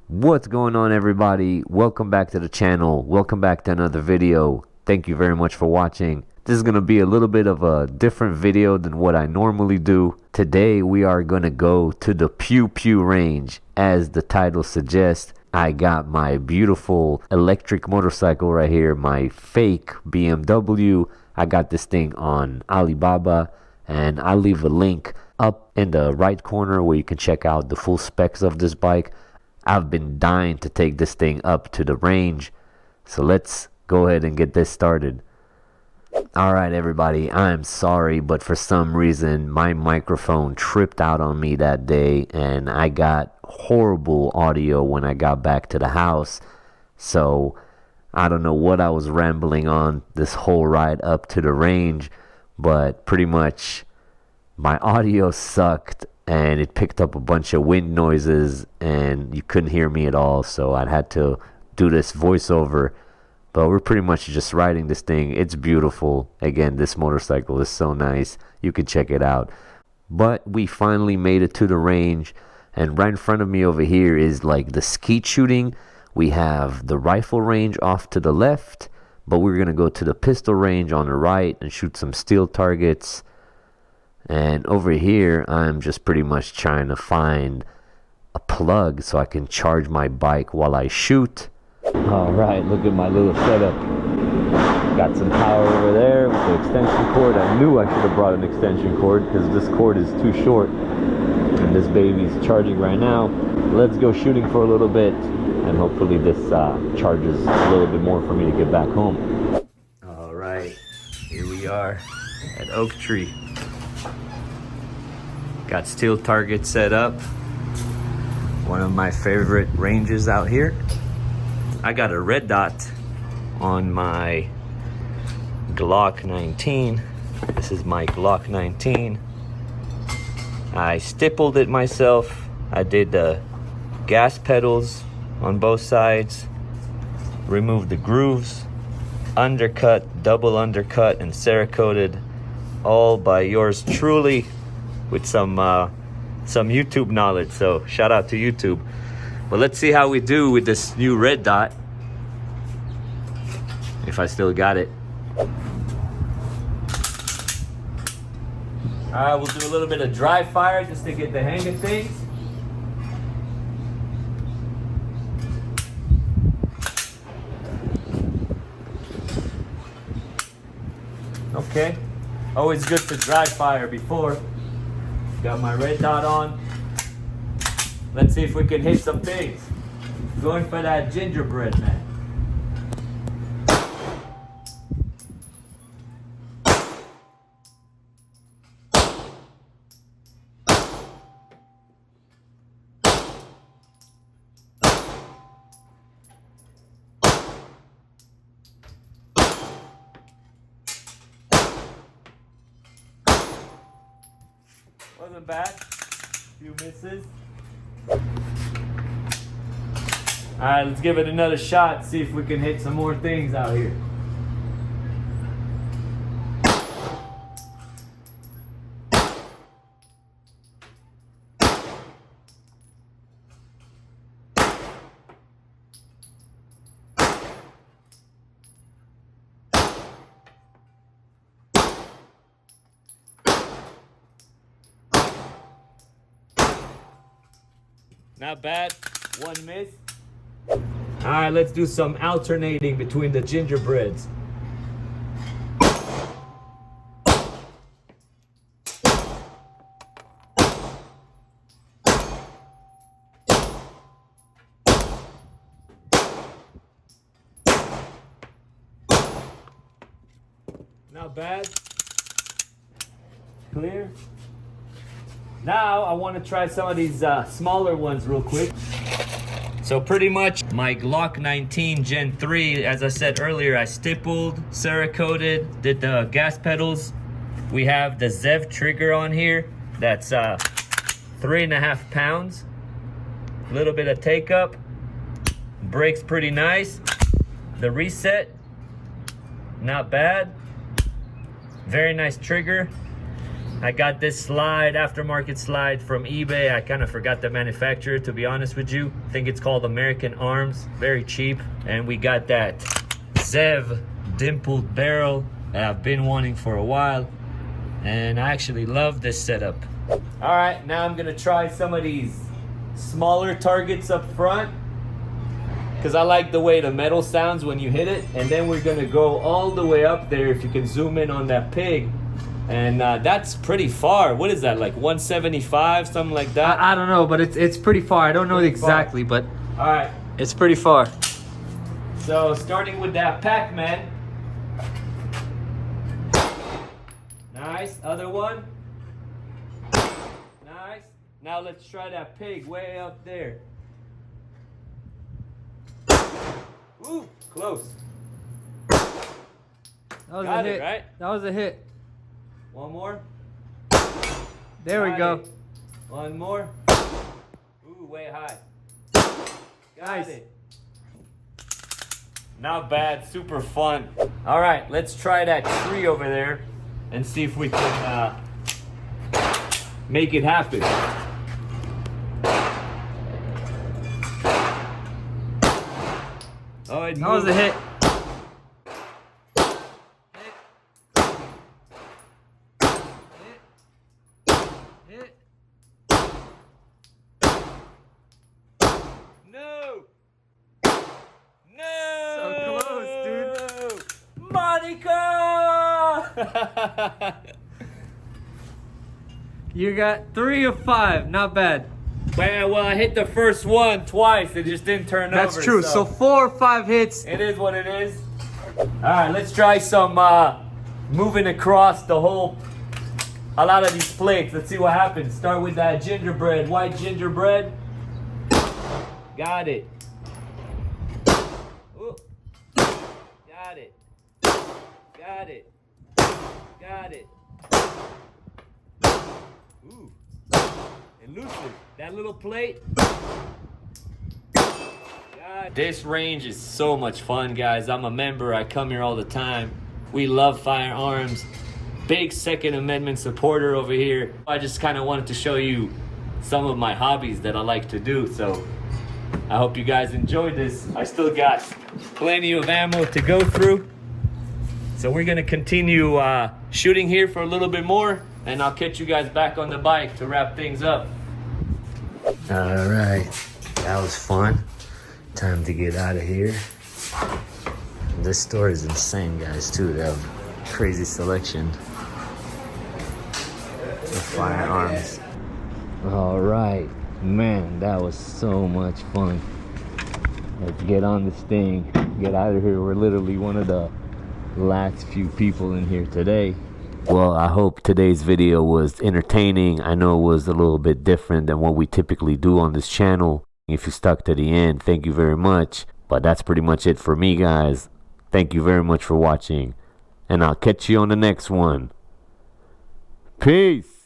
What's going on, everybody? Welcome back to the channel. Welcome back to another video. Thank you very much for watching. This is going to be a little bit of a different video than what I normally do. Today we are going to go to the PewPew range. As the title suggests, I got my beautiful electric motorcycle right here, my fake BMW. I got this thing on Alibaba, and I'll leave a link up in the right corner where you can check out the full specs of this bike. I've been dying to take this thing up to the range, so let's go ahead and get this started. Alright everybody, I'm sorry, but for some reason my microphone tripped out on me that day and I got horrible audio when I got back to the house. So I don't know what I was rambling on this whole ride up to the range, but pretty much my audio sucked and it picked up a bunch of wind noises and you couldn't hear me at all, so I had to do this voiceover. But we're pretty much just riding this thing. It's beautiful. Again, this motorcycle is so nice. You can check it out. But we finally made it to the range, and right in front of me over here is like the skeet shooting. We have the rifle range off to the left, but we're gonna go to the pistol range on the right and shoot some steel targets. And over here, I'm just pretty much trying to find a plug so I can charge my bike while I shoot. Alright, look at my little setup. Got some power over there with the extension cord. I knew I should have brought an extension cord because this cord is too short. And this baby's charging right now. Let's go shooting for a little bit, and hopefully this charges a little bit more for me to get back home. Alright, here we are at Oak Tree. Got steel target set up. One of my favorite ranges out here. I got a red dot on my Glock 19. This is my Glock 19. I stippled it myself. I did the gas pedals on both sides, removed the grooves, undercut, double undercut, and Cerakoted, all by yours truly, with some YouTube knowledge, so shout out to YouTube. But let's see how we do with this new red dot, if I still got it. Alright, we'll do a little bit of dry fire just to get the hang of things. Okay, always good to dry fire before. Got my red dot on. Let's see if we can hit some things. Going for that gingerbread man. Wasn't bad. Few misses. Alright, let's give it another shot, see if we can hit some more things out here. Not bad, one miss. Alright, let's do some alternating between the gingerbreads. Not bad. Clear. Now I want to try some of these smaller ones real quick. So pretty much my Glock 19 Gen 3, as I said earlier, I stippled, Cerakoted, did the gas pedals. We have the Zev trigger on here. That's 3.5 pounds. A little bit of take up. Brakes pretty nice. The reset, not bad. Very nice trigger. I got this slide, aftermarket slide from eBay. I kind of forgot the manufacturer, to be honest with you. I think it's called American Arms, very cheap. And we got that Zev dimpled barrel that I've been wanting for a while. And I actually love this setup. All right, now I'm gonna try some of these smaller targets up front, because I like the way the metal sounds when you hit it. And then we're gonna go all the way up there, if you can zoom in on that pig. And that's pretty far. What is that, like 175, something like that? I don't know, but it's pretty far. I don't know exactly, but all right, it's pretty far. So starting with that Pac-Man. Nice, other one. Nice. Now let's try that pig way up there. Ooh, close. That was Got a it, hit. right? That was a hit. One more. There we go. One more. Ooh, way high. Got Nice. it. Not bad, super fun. All right, let's try that tree over there and see if we can make it happen. Oh, it That was a hit. No! No! So close, dude. Monica! You got 3 of 5. Not bad. Well, I hit the first one twice. It just didn't turn over. That's true. So 4 or 5 hits. It is what it is. All right, let's try some moving across a lot of these plates. Let's see what happens. Start with that gingerbread, white gingerbread. Got it. Ooh. Got it. Got it. Got it. Ooh. Elusive. That little plate. God. This range is so much fun, guys. I'm a member. I come here all the time. We love firearms. Big Second Amendment supporter over here. I just kind of wanted to show you some of my hobbies that I like to do. So I hope you guys enjoyed this. I still got plenty of ammo to go through. So we're gonna continue shooting here for a little bit more, and I'll catch you guys back on the bike to wrap things up. All right, that was fun. Time to get out of here. This store is insane, guys, too. They have crazy selection of firearms. All right, man, that was so much fun. Let's get on this thing, get out of here. We're literally one of the last few people in here today. Well, I hope today's video was entertaining. I know it was a little bit different than what we typically do on this channel. If you stuck to the end, thank you very much. But that's pretty much it for me, guys. Thank you very much for watching, and I'll catch you on the next one. Peace.